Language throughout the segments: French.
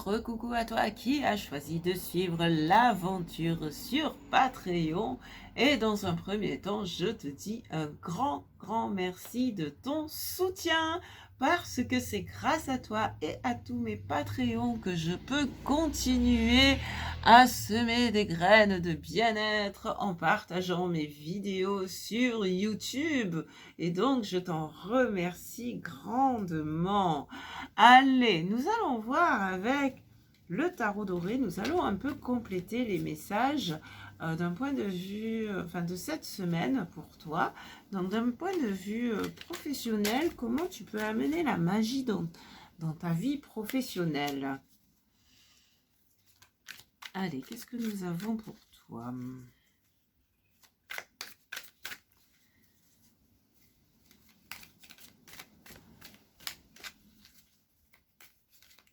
Recoucou à toi qui as choisi de suivre l'aventure sur Patreon. Et dans un premier temps, je te dis un grand merci de ton soutien parce que c'est grâce à toi et à tous mes Patreons que je peux continuer à semer des graines de bien-être en partageant mes vidéos sur YouTube. Et donc, je t'en remercie grandement. Allez, nous allons voir avec le tarot doré, nous allons un peu compléter les messages d'un point de vue, de cette semaine pour toi. Donc d'un point de vue professionnel, comment tu peux amener la magie dans ta vie professionnelle? Allez, qu'est-ce que nous avons pour toi?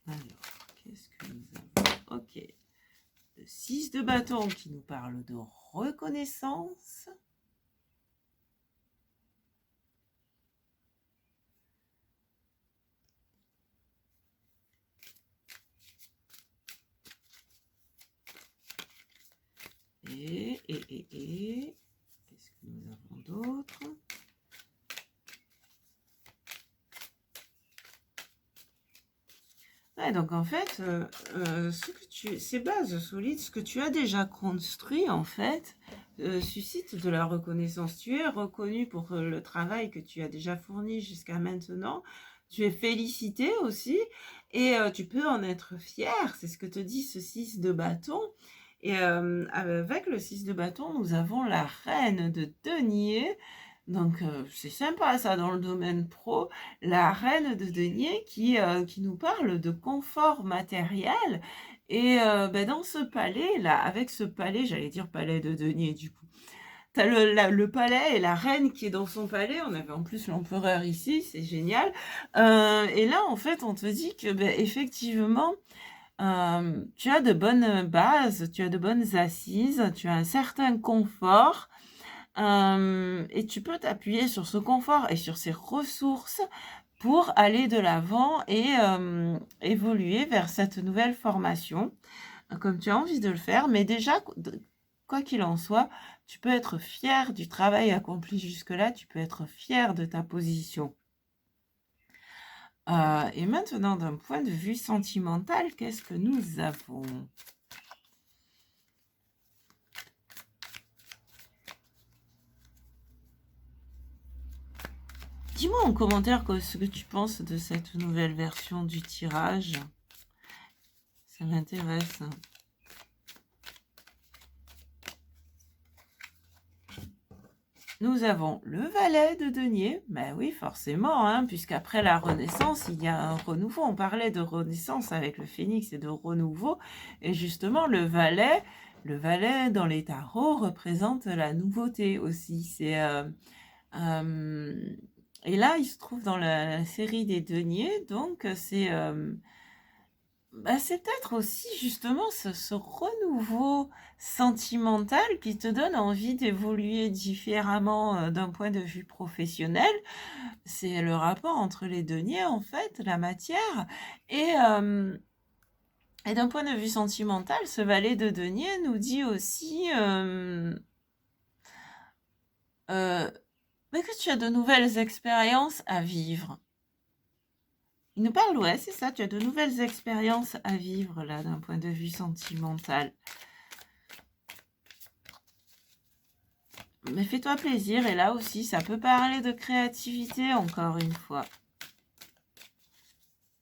Alors, qu'est-ce que nous avons? Ok. Le 6 de bâton qui nous parle de reconnaissance. Qu'est-ce que nous avons d'autre? Ouais, donc en fait, ces bases solides, ce que tu as déjà construit, en fait, suscite de la reconnaissance. Tu es reconnu pour le travail que tu as déjà fourni jusqu'à maintenant. Tu es félicité aussi et tu peux en être fier. C'est ce que te dit ce 6 de bâton. Et avec le 6 de bâton, nous avons la reine de denier. Donc, c'est sympa ça dans le domaine pro. La reine de denier qui nous parle de confort matériel. Et dans ce palais-là, avec ce palais, j'allais dire palais de denier du coup. Tu as le palais et la reine qui est dans son palais. On avait en plus l'empereur ici, c'est génial. Et là, en fait, on te dit que effectivement, tu as de bonnes bases, tu as de bonnes assises, tu as un certain confort. Et tu peux t'appuyer sur ce confort et sur ces ressources pour aller de l'avant et évoluer vers cette nouvelle formation, comme tu as envie de le faire. Mais déjà, quoi qu'il en soit, tu peux être fier du travail accompli jusque-là, tu peux être fier de ta position. Et maintenant, d'un point de vue sentimental, qu'est-ce que nous avons ? Dis-moi en commentaire ce que tu penses de cette nouvelle version du tirage. Ça m'intéresse. Nous avons le valet de denier. Ben oui, forcément, hein, puisqu'après la Renaissance, il y a un renouveau. On parlait de Renaissance avec le phénix et de renouveau. Et justement, le valet dans les tarots représente la nouveauté aussi. C'est... et là, il se trouve dans la série des deniers, donc c'est peut-être aussi justement ce renouveau sentimental qui te donne envie d'évoluer différemment d'un point de vue professionnel. C'est le rapport entre les deniers, en fait, la matière, et d'un point de vue sentimental, ce valet de denier nous dit aussi que tu as de nouvelles expériences à vivre. Il nous parle, ouais, c'est ça, tu as de nouvelles expériences à vivre, là, d'un point de vue sentimental. Mais fais-toi plaisir, et là aussi, ça peut parler de créativité, encore une fois.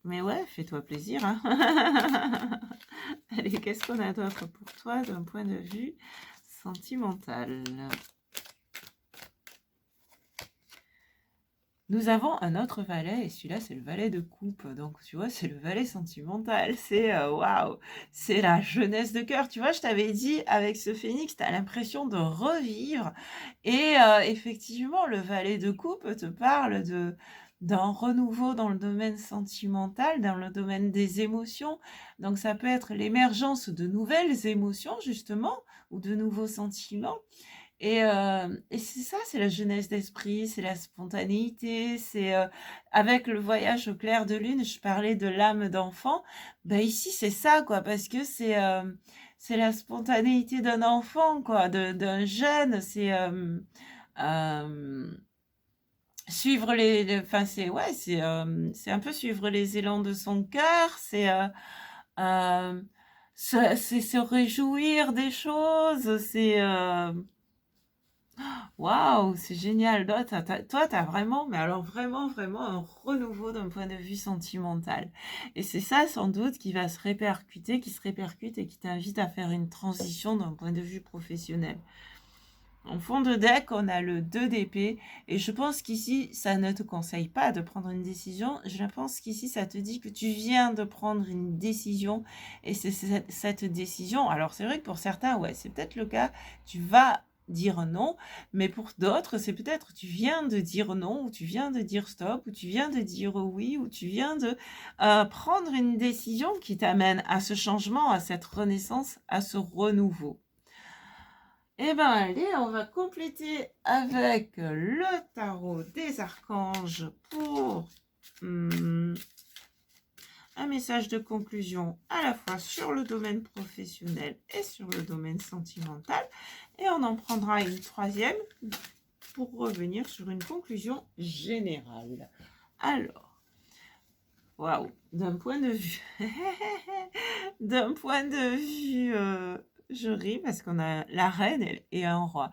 Mais ouais, fais-toi plaisir, hein. Allez, qu'est-ce qu'on a d'autre pour toi, d'un point de vue sentimental ? Nous avons un autre valet, et celui-là, c'est le valet de coupe. Donc, tu vois, c'est le valet sentimental. C'est, waouh, c'est la jeunesse de cœur. Tu vois, je t'avais dit, avec ce phénix, tu as l'impression de revivre. Et effectivement, le valet de coupe te parle d'un renouveau dans le domaine sentimental, dans le domaine des émotions. Donc, ça peut être l'émergence de nouvelles émotions, justement, ou de nouveaux sentiments. Et c'est ça, c'est la jeunesse d'esprit, c'est la spontanéité, c'est avec le voyage au clair de lune, je parlais de l'âme d'enfant. Ben ici, c'est ça, quoi, parce que c'est la spontanéité d'un enfant, quoi, d'un jeune. Euh, Suivre enfin, c'est un peu suivre les élans de son cœur, euh, c'est se réjouir des choses, waouh, c'est génial. Toi, t'as vraiment, mais alors vraiment, vraiment un renouveau d'un point de vue sentimental. Et c'est ça, sans doute, qui va se répercuter, qui se répercute et qui t'invite à faire une transition d'un point de vue professionnel. En fond de deck, on a le 2 d'épée. Et je pense qu'ici, ça ne te conseille pas de prendre une décision. Je pense qu'ici, ça te dit que tu viens de prendre une décision. Et c'est cette décision. Alors, c'est vrai que pour certains, ouais, c'est peut-être le cas. Tu vas dire non. Mais pour d'autres, c'est peut-être tu viens de dire non, ou tu viens de dire stop, ou tu viens de dire oui, ou tu viens de prendre une décision qui t'amène à ce changement, à cette renaissance, à ce renouveau. Eh ben allez, on va compléter avec le tarot des archanges pour un message de conclusion à la fois sur le domaine professionnel et sur le domaine sentimental. Et on en prendra une troisième pour revenir sur une conclusion générale. Alors, waouh, d'un point de vue... d'un point de vue... je ris parce qu'on a la reine et un roi.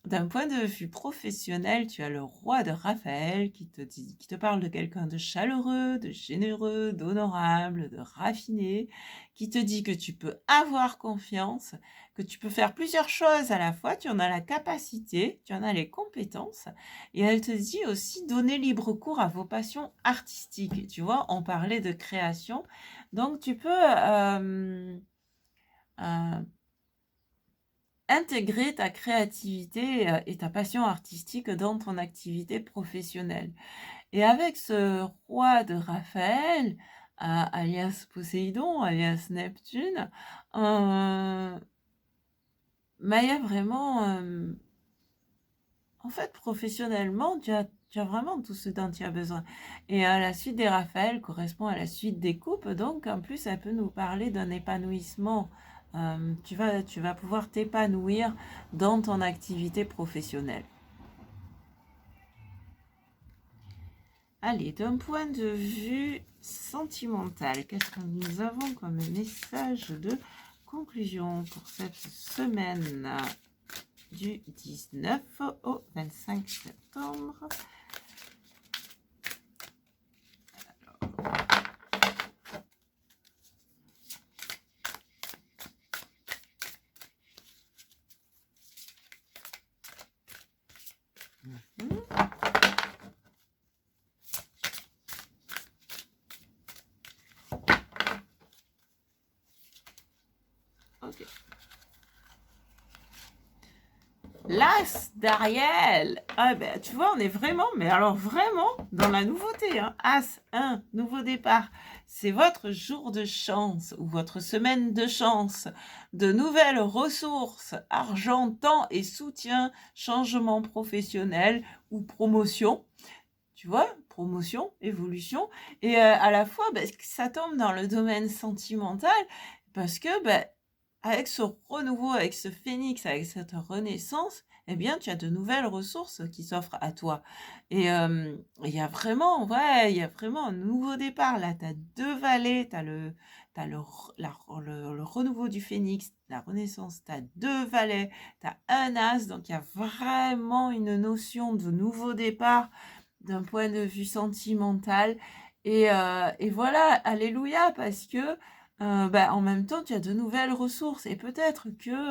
D'un point de vue professionnel, tu as le roi de Raphaël qui te parle de quelqu'un de chaleureux, de généreux, d'honorable, de raffiné, qui te dit que tu peux avoir confiance, que tu peux faire plusieurs choses à la fois, tu en as la capacité, tu en as les compétences, et elle te dit aussi donner libre cours à vos passions artistiques. Tu vois, on parlait de création, donc tu peux intégrer ta créativité et ta passion artistique dans ton activité professionnelle. Et avec ce roi de Raphaël, alias Poséidon, alias Neptune, Maya vraiment, en fait, professionnellement, tu as vraiment tout ce dont tu as besoin. Et la suite des Raphaël correspond à la suite des coupes, donc en plus, ça peut nous parler d'un épanouissement. Tu vas pouvoir t'épanouir dans ton activité professionnelle. Allez, d'un point de vue sentimental, qu'est-ce que nous avons comme message de conclusion pour cette semaine du 19 au 25 septembre? Ok. L'As d'Ariel. Ah ben, tu vois, on est vraiment, mais alors vraiment dans la nouveauté. Hein. As, un nouveau départ. C'est votre jour de chance ou votre semaine de chance. De nouvelles ressources, argent, temps et soutien, changement professionnel ou promotion. Tu vois, promotion, évolution. Et à la fois, ben, ça tombe dans le domaine sentimental parce que ben, avec ce renouveau, avec ce phénix, avec cette renaissance, eh bien, tu as de nouvelles ressources qui s'offrent à toi. Et il y a vraiment, ouais, il y a vraiment un nouveau départ. Là, tu as deux vallées, tu as le renouveau du phénix, la renaissance, tu as deux valets, tu as un as. Donc, il y a vraiment une notion de nouveau départ d'un point de vue sentimental. Et voilà, alléluia, parce que en même temps, tu as de nouvelles ressources. Et peut-être que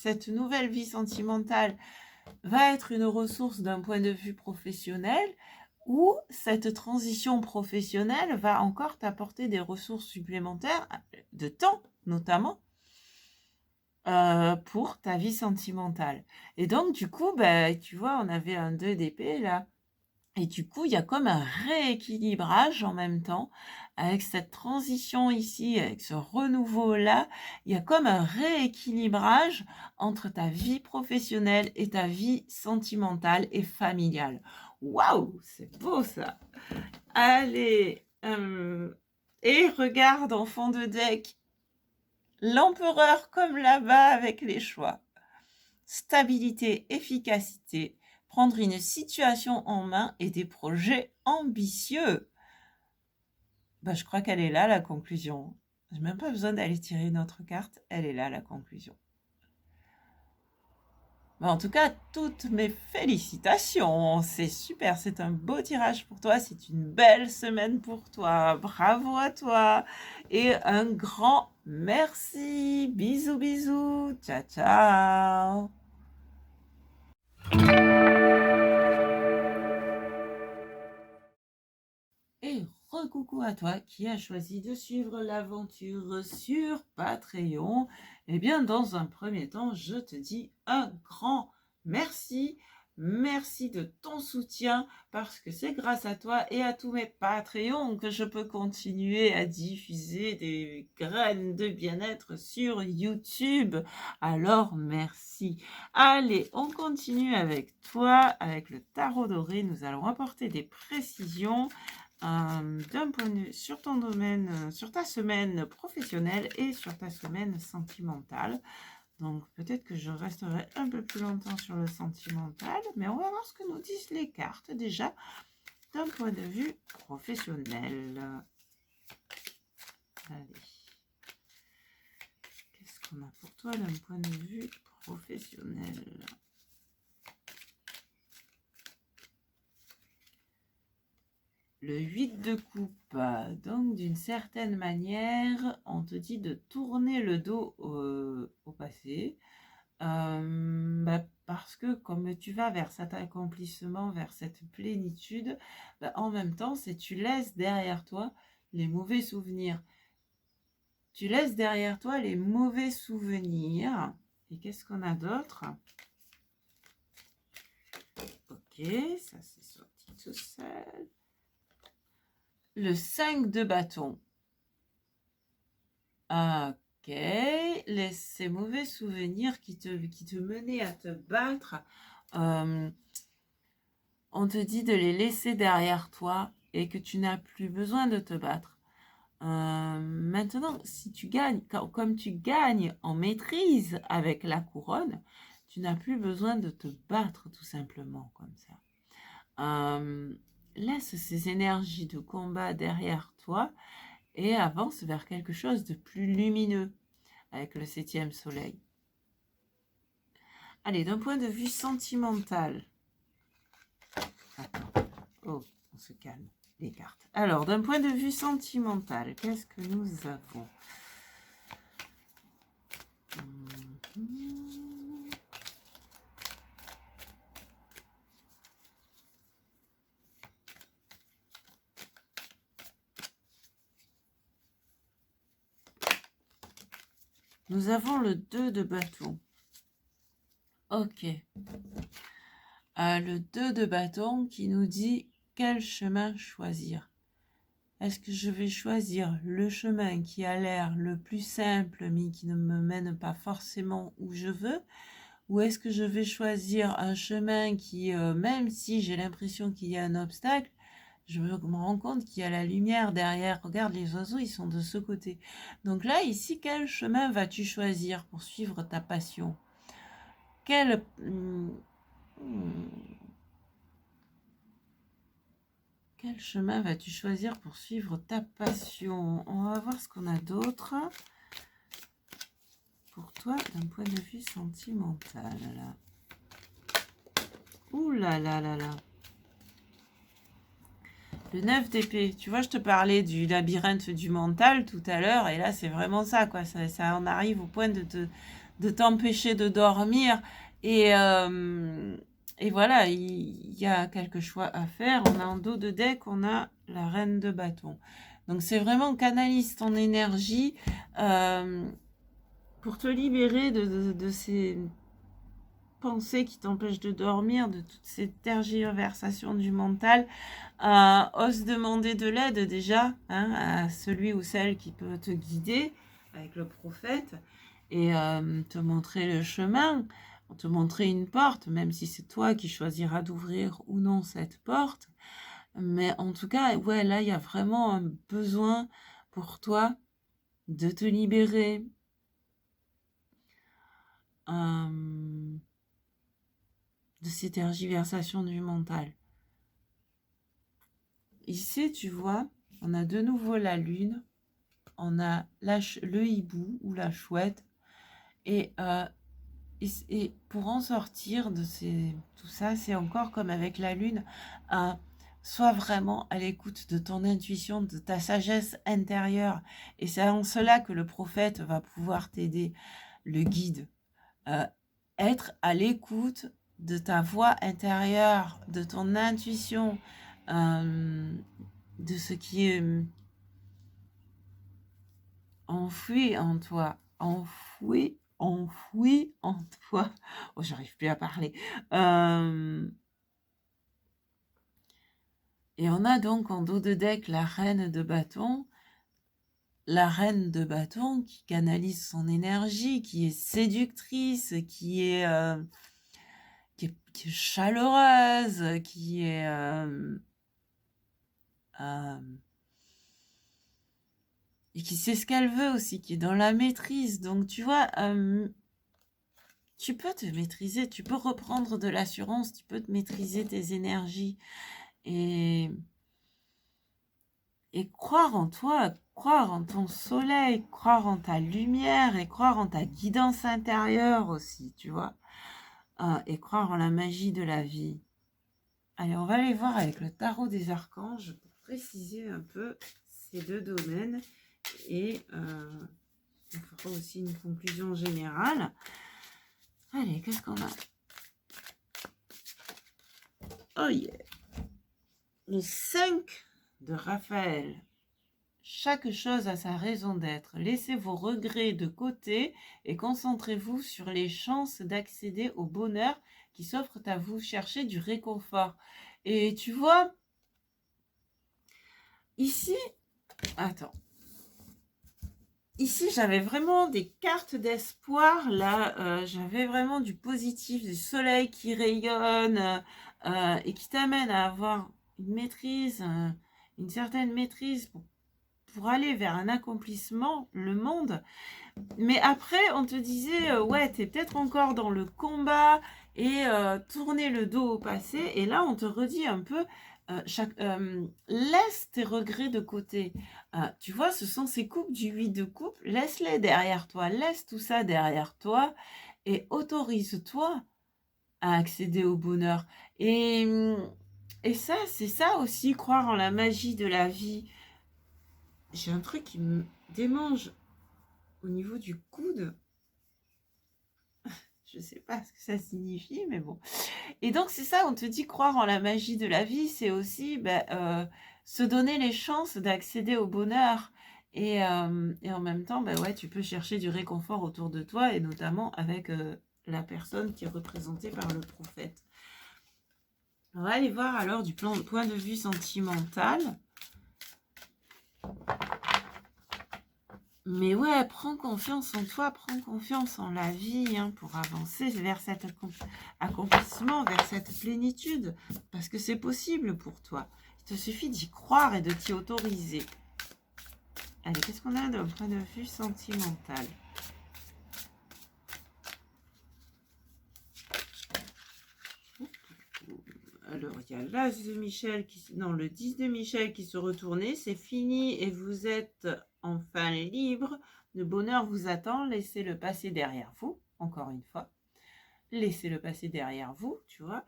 cette nouvelle vie sentimentale va être une ressource d'un point de vue professionnel, ou cette transition professionnelle va encore t'apporter des ressources supplémentaires, de temps notamment, pour ta vie sentimentale. Et donc, du coup, tu vois, on avait un 2 d'épée là. Et du coup, il y a comme un rééquilibrage en même temps, avec cette transition ici, avec ce renouveau-là, il y a comme un rééquilibrage entre ta vie professionnelle et ta vie sentimentale et familiale. Waouh, c'est beau ça! Allez, et regarde en fond de deck l'empereur comme là-bas avec les choix. Stabilité, efficacité, prendre une situation en main et des projets ambitieux. Je crois qu'elle est là, la conclusion. Je n'ai même pas besoin d'aller tirer une autre carte. Elle est là, la conclusion. En tout cas, toutes mes félicitations. C'est super, c'est un beau tirage pour toi. C'est une belle semaine pour toi. Bravo à toi. Et un grand merci. Bisous, bisous. Ciao, ciao. Et recoucou à toi qui as choisi de suivre l'aventure sur Patreon. Eh bien, dans un premier temps, je te dis un grand merci. Merci de ton soutien parce que c'est grâce à toi et à tous mes Patreons que je peux continuer à diffuser des graines de bien-être sur YouTube. Alors, merci. Allez, on continue avec toi, avec le tarot doré. Nous allons apporter des précisions d'un point de vue sur ton domaine, sur ta semaine professionnelle et sur ta semaine sentimentale. Donc peut-être que je resterai un peu plus longtemps sur le sentimental, mais on va voir ce que nous disent les cartes déjà d'un point de vue professionnel. Allez. Qu'est-ce qu'on a pour toi d'un point de vue professionnel ? Le 8 de coupe, donc d'une certaine manière, on te dit de tourner le dos au passé, parce que comme tu vas vers cet accomplissement, vers cette plénitude, en même temps, c'est tu laisses derrière toi les mauvais souvenirs. Tu laisses derrière toi les mauvais souvenirs. Et qu'est-ce qu'on a d'autre? Ok, ça c'est sorti tout seul. Le 5 de bâton. Ok, ces mauvais souvenirs qui te menaient à te battre, on te dit de les laisser derrière toi et que tu n'as plus besoin de te battre. Maintenant, si tu gagnes, comme tu gagnes en maîtrise avec la couronne, tu n'as plus besoin de te battre tout simplement comme ça. Laisse ces énergies de combat derrière toi et avance vers quelque chose de plus lumineux avec le 7e soleil. Allez, d'un point de vue sentimental. Attends. Oh, on se calme, les cartes. Alors, d'un point de vue sentimental, qu'est-ce que nous avons? Nous avons le 2 de bâton. Ok. Le 2 de bâton qui nous dit quel chemin choisir. Est-ce que je vais choisir le chemin qui a l'air le plus simple mais qui ne me mène pas forcément où je veux? Ou est-ce que je vais choisir un chemin qui, même si j'ai l'impression qu'il y a un obstacle, je me rends compte qu'il y a la lumière derrière. Regarde, les oiseaux, ils sont de ce côté. Donc là, ici, quel chemin vas-tu choisir pour suivre ta passion? Quel chemin vas-tu choisir pour suivre ta passion? On va voir ce qu'on a d'autre pour toi d'un point de vue sentimental. Là. Ouh là là là là. Le 9 d'épée. Tu vois, je te parlais du labyrinthe du mental tout à l'heure. Et là, c'est vraiment ça, quoi. Ça en arrive au point de t'empêcher de dormir. Et voilà, il y a quelque choix à faire. On a en dos de deck, on a la reine de bâton. Donc, c'est vraiment canalise ton énergie pour te libérer de ces pensées qui t'empêchent de dormir, de toutes ces tergiversations du mental, ose demander de l'aide déjà hein, à celui ou celle qui peut te guider avec le prophète et te montrer le chemin, te montrer une porte, même si c'est toi qui choisiras d'ouvrir ou non cette porte. Mais en tout cas, ouais, là, il y a vraiment un besoin pour toi de te libérer de ces tergiversations du mental. Ici, tu vois, on a de nouveau la lune, on a le hibou ou la chouette, et pour en sortir de tout ça, c'est encore comme avec la lune, sois vraiment à l'écoute de ton intuition, de ta sagesse intérieure, et c'est en cela que le prophète va pouvoir t'aider, le guide. Être à l'écoute de ta voix intérieure, de ton intuition, de ce qui est enfoui en toi, enfoui en toi. Oh, j'arrive plus à parler. Et on a donc en dos de deck la reine de bâton. La reine de bâton qui canalise son énergie, qui est séductrice, qui est chaleureuse, qui est et qui sait ce qu'elle veut aussi, qui est dans la maîtrise. Donc tu vois, tu peux te maîtriser, tu peux reprendre de l'assurance, tu peux te maîtriser tes énergies et croire en toi, croire en ton soleil, croire en ta lumière et croire en ta guidance intérieure aussi, tu vois, et croire en la magie de la vie. Allez, on va aller voir avec le tarot des archanges pour préciser un peu ces deux domaines et on fera aussi une conclusion générale. Allez, qu'est-ce qu'on a? Oh yeah! Le 5 de Raphaël. Chaque chose a sa raison d'être. Laissez vos regrets de côté et concentrez-vous sur les chances d'accéder au bonheur qui s'offrent à vous. Cherchez du réconfort. Et tu vois, ici, attends. Ici, j'avais vraiment des cartes d'espoir. Là, j'avais vraiment du positif, du soleil qui rayonne et qui t'amène à avoir une maîtrise, une certaine maîtrise pour aller vers un accomplissement, le monde. Mais après, on te disait, ouais, t'es peut-être encore dans le combat et tourner le dos au passé. Et là, on te redit un peu, laisse tes regrets de côté. Tu vois, ce sont ces coupes du 8 de coupe. Laisse-les derrière toi. Laisse tout ça derrière toi et autorise-toi à accéder au bonheur. Et ça, c'est ça aussi, croire en la magie de la vie. J'ai un truc qui me démange au niveau du coude. Je sais pas ce que ça signifie, mais bon. Et donc, c'est ça, on te dit croire en la magie de la vie, c'est aussi se donner les chances d'accéder au bonheur. Et en même temps, ouais, tu peux chercher du réconfort autour de toi, et notamment avec la personne qui est représentée par le prophète. On va aller voir alors du point de vue sentimental. Mais ouais, prends confiance en toi, prends confiance en la vie pour avancer vers cet accomplissement, vers cette plénitude. Parce que c'est possible pour toi. Il te suffit d'y croire et de t'y autoriser. Allez, qu'est-ce qu'on a d'un point de vue sentimental? Alors, il y a l'As de Michel, le 10 de Michel qui se retournait. C'est fini et vous êtes enfin libre. Le bonheur vous attend. Laissez-le passer derrière vous. Encore une fois. Laissez-le passer derrière vous, tu vois.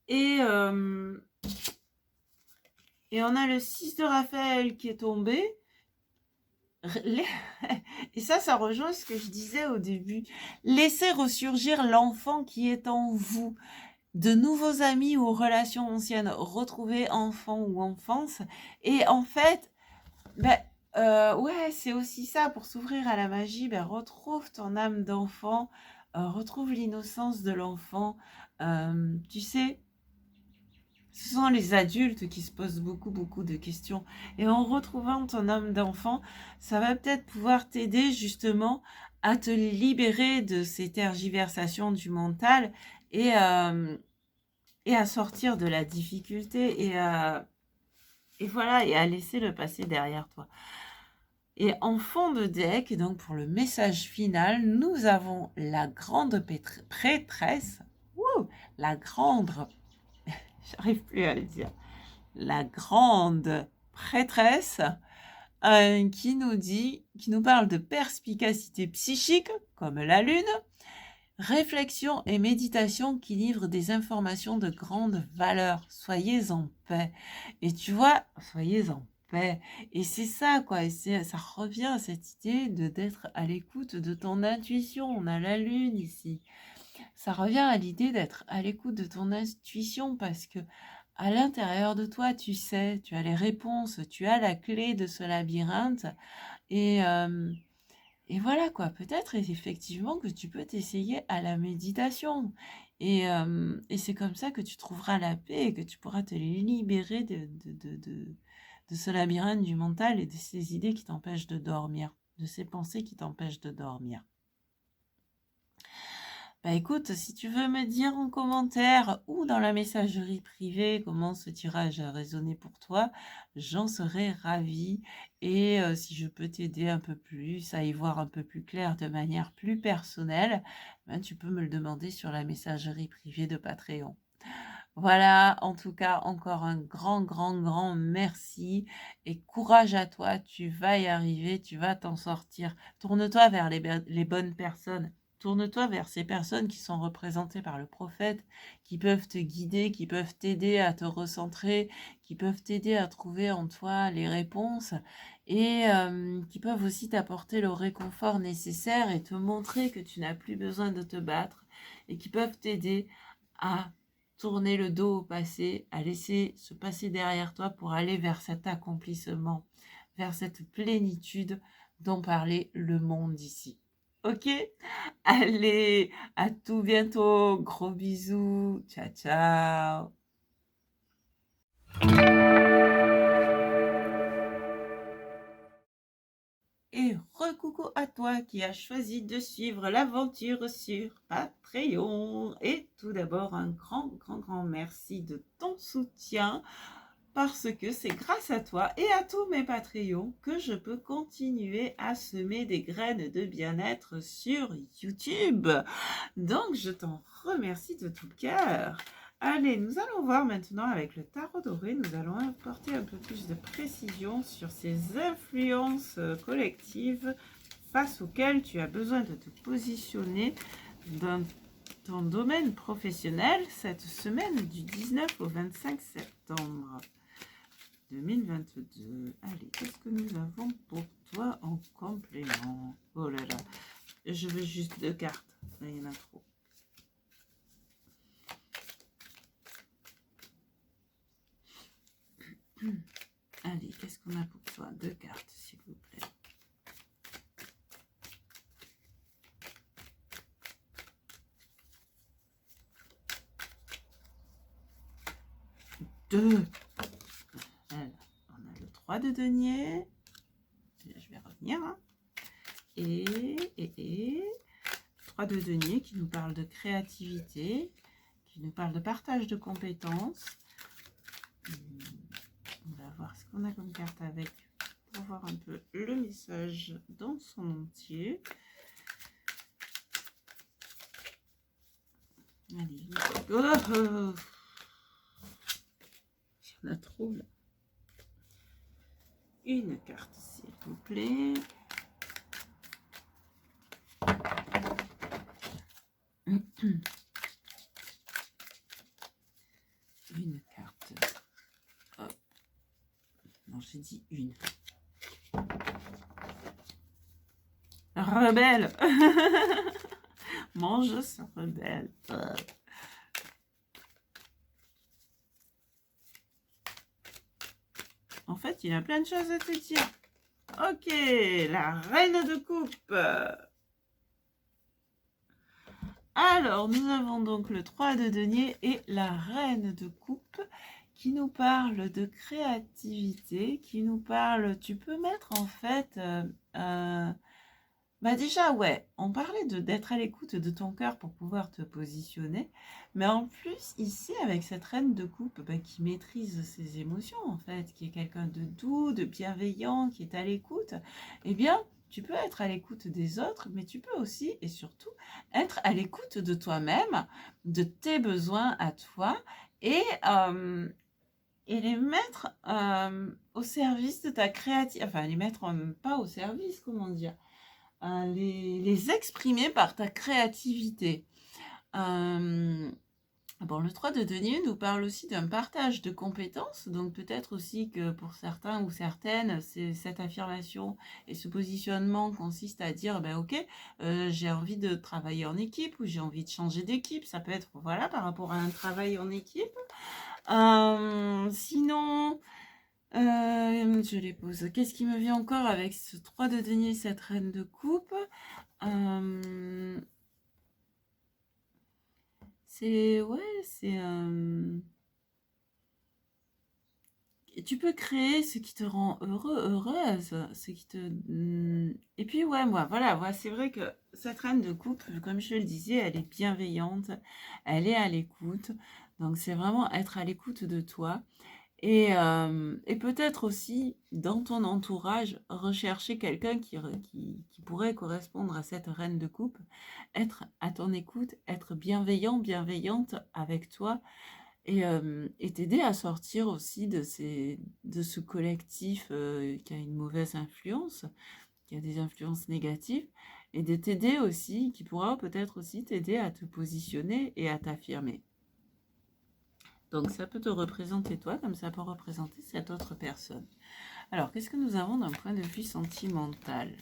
Et on a le 6 de Raphaël qui est tombé. Et ça rejoint ce que je disais au début. Laissez ressurgir l'enfant qui est en vous. De nouveaux amis ou relations anciennes, retrouver enfant ou enfance. Et en fait, ouais, c'est aussi ça, pour s'ouvrir à la magie, retrouve ton âme d'enfant, retrouve l'innocence de l'enfant. Tu sais, ce sont les adultes qui se posent beaucoup de questions. Et en retrouvant ton âme d'enfant, ça va peut-être pouvoir t'aider justement à te libérer de ces tergiversations du mental et, euh, et à sortir de la difficulté et voilà, et à laisser le passé derrière toi. Et en fond de deck, donc pour le message final, nous avons la grande prêtresse. Wouh, la grande, j'arrive plus à le dire. La grande prêtresse qui nous parle de perspicacité psychique, comme la lune, réflexion et méditation qui livrent des informations de grande valeur. Soyez en paix. Et tu vois, soyez en paix. Et c'est ça, quoi. Et ça revient à cette idée d'être à l'écoute de ton intuition. On a la lune ici. Ça revient à l'idée d'être à l'écoute de ton intuition parce que à l'intérieur de toi, tu sais, tu as les réponses, tu as la clé de ce labyrinthe. Et, euh, et voilà quoi, peut-être effectivement que tu peux t'essayer à la méditation. Et c'est comme ça que tu trouveras la paix et que tu pourras te libérer de ce labyrinthe du mental et de ces idées qui t'empêchent de dormir, de ces pensées qui t'empêchent de dormir. Bah écoute, si tu veux me dire en commentaire ou dans la messagerie privée comment ce tirage a résonné pour toi, j'en serais ravie. Et si je peux t'aider un peu plus, à y voir un peu plus clair de manière plus personnelle, ben, tu peux me le demander sur la messagerie privée de Patreon. Voilà, en tout cas, encore un grand merci et courage à toi, tu vas y arriver, tu vas t'en sortir. Tourne-toi vers les bonnes personnes. Tourne-toi vers ces personnes qui sont représentées par le prophète, qui peuvent te guider, qui peuvent t'aider à te recentrer, qui peuvent t'aider à trouver en toi les réponses et qui peuvent aussi t'apporter le réconfort nécessaire et te montrer que tu n'as plus besoin de te battre et qui peuvent t'aider à tourner le dos au passé, à laisser ce passé derrière toi pour aller vers cet accomplissement, vers cette plénitude dont parlait le monde ici. Ok? Allez, à tout bientôt. Gros bisous. Ciao, ciao. Et recoucou à toi qui as choisi de suivre l'aventure sur Patreon. Et tout d'abord, un grand merci de ton soutien parce que c'est grâce à toi et à tous mes Patreons que je peux continuer à semer des graines de bien-être sur YouTube. Donc, je t'en remercie de tout cœur. Allez, nous allons voir maintenant avec le tarot doré, nous allons apporter un peu plus de précision sur ces influences collectives face auxquelles tu as besoin de te positionner dans ton domaine professionnel cette semaine du 19 au 25 septembre 2022. Allez, qu'est-ce que nous avons pour toi en complément? Oh là là, je veux juste 2 cartes, il y en a trop. Allez, qu'est-ce qu'on a pour toi? 2 cartes, s'il vous plaît. Deux. Alors, on a le 3 de denier. Je vais revenir. Hein. Et 3 de denier qui nous parle de créativité, qui nous parle de partage de compétences. On va voir ce qu'on a comme carte avec pour voir un peu le message dans son entier. Allez, oh, il y en a trop là. Une carte s'il vous plaît. Une carte. Hop. Non, j'ai dit une. Rebelle. Mange ce rebelle. En fait, il y a plein de choses à te dire. Ok, la reine de coupe. Alors, nous avons donc le 3 de denier et la reine de coupe qui nous parle de créativité, qui nous parle, tu peux mettre en fait, bah déjà ouais, on parlait d'être à l'écoute de ton cœur pour pouvoir te positionner, mais en plus ici avec cette reine de coupe bah, qui maîtrise ses émotions en fait, qui est quelqu'un de doux, de bienveillant, qui est à l'écoute, eh bien tu peux être à l'écoute des autres, mais tu peux aussi et surtout être à l'écoute de toi-même, de tes besoins à toi et, euh, et les mettre au service de ta créativité, enfin les mettre pas au service, comment dire, les exprimer par ta créativité. Bon, le 3 de denier nous parle aussi d'un partage de compétences, donc peut-être aussi que pour certains ou certaines, cette affirmation et ce positionnement consiste à dire, ben ok, j'ai envie de travailler en équipe ou j'ai envie de changer d'équipe, ça peut être voilà par rapport à un travail en équipe. Sinon, je les pose. Qu'est-ce qui me vient encore avec ce 3 de denier, cette reine de coupe? C'est ouais, c'est tu peux créer ce qui te rend heureux, heureuse, ce qui te et puis ouais, moi voilà, c'est vrai que cette reine de coupe, comme je le disais, elle est bienveillante, elle est à l'écoute. Donc c'est vraiment être à l'écoute de toi et peut-être aussi dans ton entourage rechercher quelqu'un qui pourrait correspondre à cette reine de coupe, être à ton écoute, être bienveillant, bienveillante avec toi et t'aider à sortir aussi de ce collectif qui a une mauvaise influence, qui a des influences négatives, et de t'aider aussi, qui pourra peut-être aussi t'aider à te positionner et à t'affirmer. Donc ça peut te représenter toi, comme ça peut représenter cette autre personne. Alors, qu'est-ce que nous avons d'un point de vue sentimental?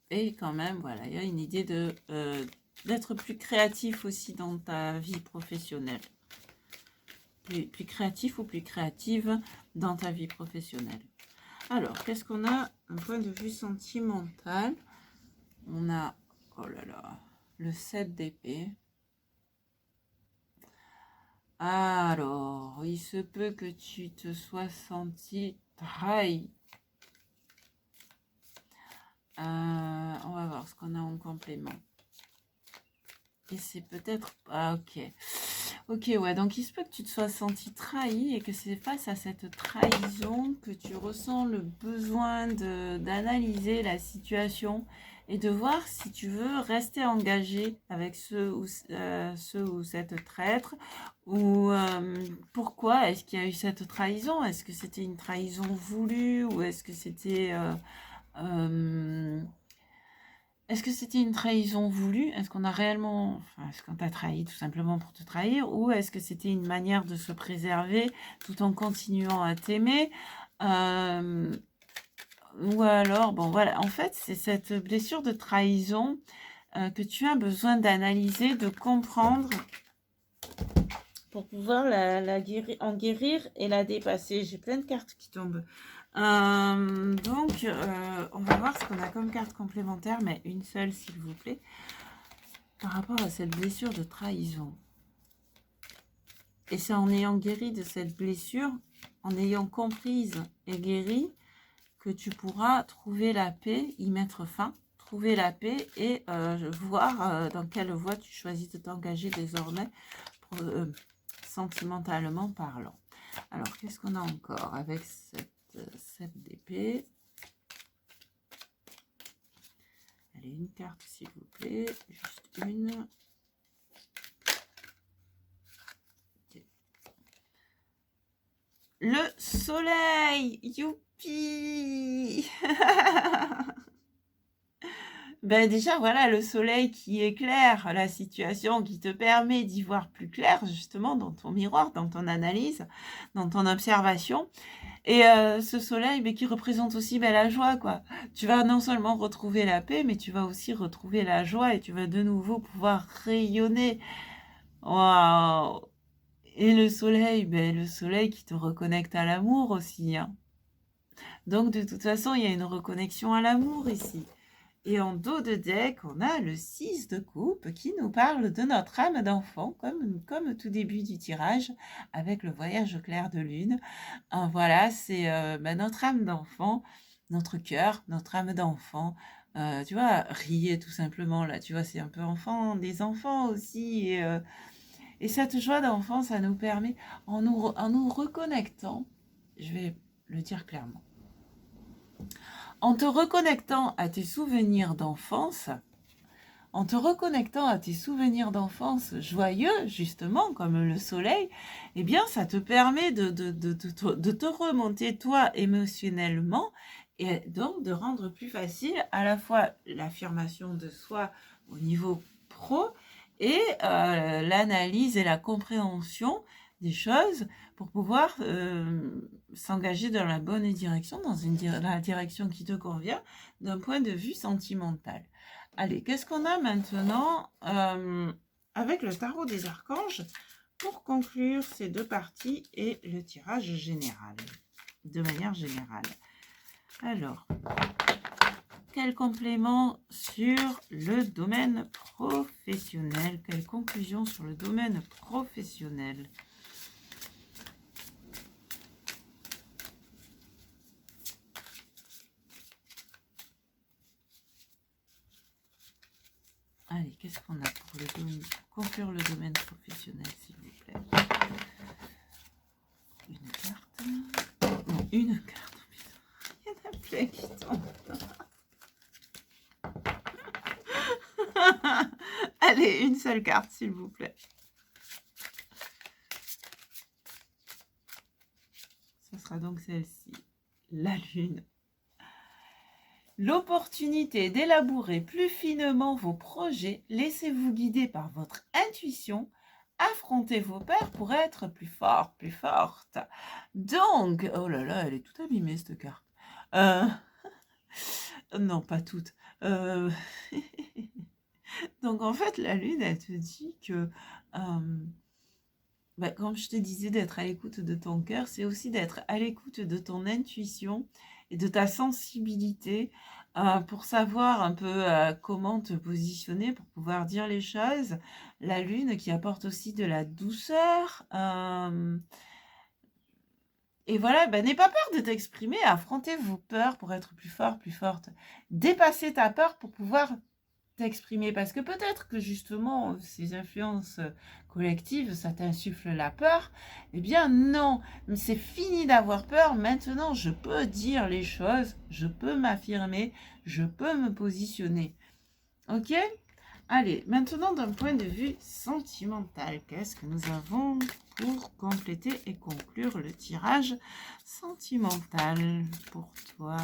Et quand même, voilà, il y a une idée d'être plus créatif aussi dans ta vie professionnelle. Plus créatif ou plus créative dans ta vie professionnelle. Alors, qu'est-ce qu'on a d'un point de vue sentimental? On a, oh là là, le 7 d'épée. Alors, il se peut que tu te sois senti trahi. On va voir ce qu'on a en complément. Et c'est peut-être... Ah, ok. Ok, ouais, donc il se peut que tu te sois senti trahi et que c'est face à cette trahison que tu ressens le besoin d'analyser la situation et de voir si tu veux rester engagé avec ce ou cette traître ou pourquoi est-ce qu'il y a eu cette trahison? Est-ce que c'était une trahison voulue ou est-ce que c'était... est-ce que c'était une trahison voulue? Est-ce qu'on a réellement... Enfin, est-ce qu'on t'a trahi tout simplement pour te trahir? Ou est-ce que c'était une manière de se préserver tout en continuant à t'aimer? Ou alors, bon voilà, en fait, c'est cette blessure de trahison que tu as besoin d'analyser, de comprendre pour pouvoir en guérir et la dépasser. J'ai plein de cartes qui tombent. Donc, on va voir ce qu'on a comme carte complémentaire, mais une seule, s'il vous plaît, par rapport à cette blessure de trahison. Et c'est en ayant guéri de cette blessure, en ayant comprise et guéri, que tu pourras trouver la paix, y mettre fin, trouver la paix et voir dans quelle voie tu choisis de t'engager désormais, sentimentalement parlant. Alors, qu'est-ce qu'on a encore avec cette 7 d'épée? Allez, une carte s'il vous plaît, juste une. Okay. Le soleil, youpi. Ben déjà, voilà, le soleil qui éclaire la situation, qui te permet d'y voir plus clair, justement, dans ton miroir, dans ton analyse, dans ton observation. Et ce soleil, mais qui représente aussi la joie, quoi. Tu vas non seulement retrouver la paix, mais tu vas aussi retrouver la joie et tu vas de nouveau pouvoir rayonner. Waouh! Et le soleil qui te reconnecte à l'amour aussi, hein. Donc, de toute façon, il y a une reconnexion à l'amour ici. Et en dos de deck, on a le 6 de coupe qui nous parle de notre âme d'enfant, comme au tout début du tirage, avec le voyage au clair de lune. Voilà, c'est notre âme d'enfant, notre cœur, notre âme d'enfant. Tu vois, riez tout simplement, là, tu vois, c'est un peu enfant, des enfants aussi. Et cette joie d'enfant, ça nous permet, en nous reconnectant, je vais le dire clairement, en te reconnectant à tes souvenirs d'enfance, en te reconnectant à tes souvenirs d'enfance joyeux, justement, comme le soleil, eh bien, ça te permet de te remonter, toi, émotionnellement, et donc de rendre plus facile à la fois l'affirmation de soi au niveau pro et l'analyse et la compréhension des choses pour pouvoir s'engager dans la bonne direction, dans la direction qui te convient, d'un point de vue sentimental. Allez, qu'est-ce qu'on a maintenant avec le tarot des archanges pour conclure ces deux parties et le tirage général, de manière générale. Alors, quel complément sur le domaine professionnel? Quelle conclusion sur le domaine professionnel? Allez, qu'est-ce qu'on a pour conclure le domaine professionnel, s'il vous plaît? Une carte. Non, une carte. Il y en a plein qui tombent. Allez, une seule carte, s'il vous plaît. Ce sera donc celle-ci. La lune. L'opportunité d'élaborer plus finement vos projets, laissez-vous guider par votre intuition, affrontez vos peurs pour être plus fort, plus forte. Donc, oh là là, elle est toute abîmée cette carte. Non, pas toute. Donc en fait, la lune, elle te dit que, comme je te disais, d'être à l'écoute de ton cœur, c'est aussi d'être à l'écoute de ton intuition et de ta sensibilité pour savoir un peu comment te positionner, pour pouvoir dire les choses. La lune qui apporte aussi de la douceur. Et voilà, n'aie pas peur de t'exprimer, affrontez vos peurs pour être plus fort, plus forte. Dépassez ta peur pour pouvoir t'exprimer, parce que peut-être que justement ces influences collectives, ça t'insuffle la peur. Eh bien non, c'est fini d'avoir peur. Maintenant, je peux dire les choses, je peux m'affirmer, je peux me positionner. Ok? Allez, maintenant d'un point de vue sentimental, qu'est-ce que nous avons pour compléter et conclure le tirage sentimental pour toi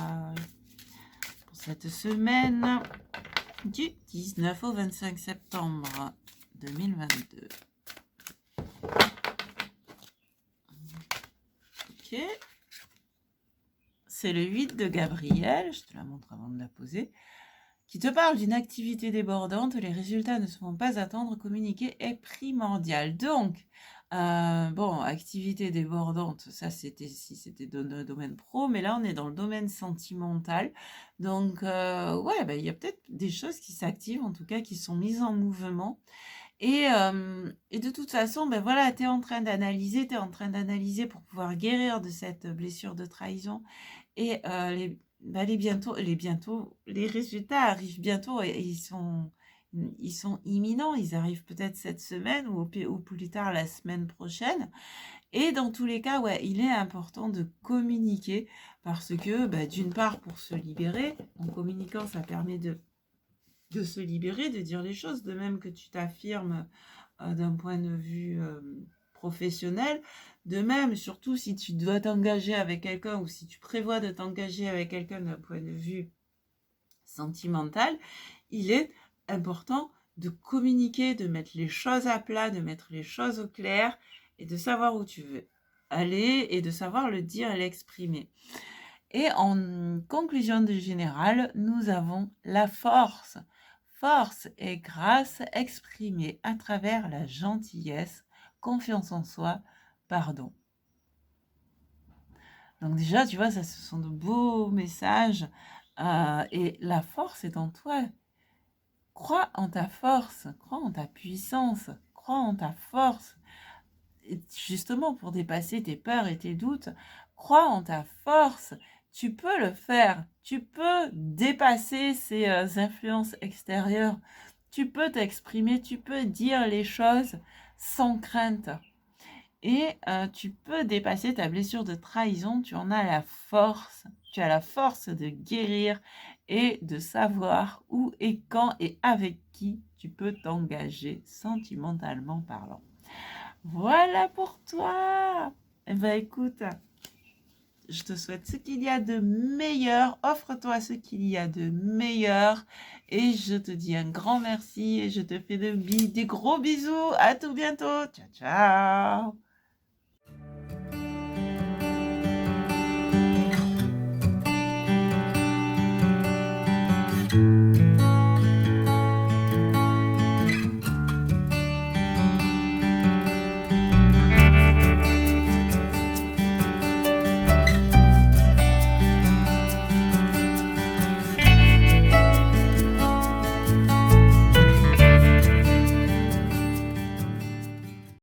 pour cette semaine du 19 au 25 septembre 2022. Ok. C'est le 8 de Gabriel, je te la montre avant de la poser, qui te parle d'une activité débordante, les résultats ne se font pas attendre, communiquer est primordial. Donc, activité débordante, ça c'était si c'était dans le domaine pro, mais là on est dans le domaine sentimental. Donc, il y a peut-être des choses qui s'activent, en tout cas qui sont mises en mouvement. Et de toute façon, tu es en train d'analyser pour pouvoir guérir de cette blessure de trahison. Et les résultats arrivent bientôt et ils sont imminents. Ils arrivent peut-être cette semaine ou plus tard la semaine prochaine. Et dans tous les cas, il est important de communiquer parce que, d'une part, pour se libérer, en communiquant, ça permet de se libérer, de dire les choses, de même que tu t'affirmes d'un point de vue professionnel. De même, surtout si tu dois t'engager avec quelqu'un ou si tu prévois de t'engager avec quelqu'un d'un point de vue sentimental, il est important de communiquer, de mettre les choses à plat, de mettre les choses au clair et de savoir où tu veux aller et de savoir le dire et l'exprimer. Et en conclusion de général, nous avons la force. Force et grâce exprimée à travers la gentillesse, confiance en soi, pardon. Donc déjà, tu vois, ça, ce sont de beaux messages Et la force est en toi. Crois en ta force, crois en ta puissance, crois en ta force. Et justement, pour dépasser tes peurs et tes doutes, crois en ta force. Tu peux le faire. Tu peux dépasser ces influences extérieures. Tu peux t'exprimer, tu peux dire les choses sans crainte. Et tu peux dépasser ta blessure de trahison, tu en as la force. Tu as la force de guérir et de savoir où et quand et avec qui tu peux t'engager sentimentalement parlant. Voilà pour toi. Eh ben écoute, je te souhaite ce qu'il y a de meilleur. Offre-toi ce qu'il y a de meilleur. Et je te dis un grand merci et je te fais des gros bisous. À tout bientôt. Ciao, ciao.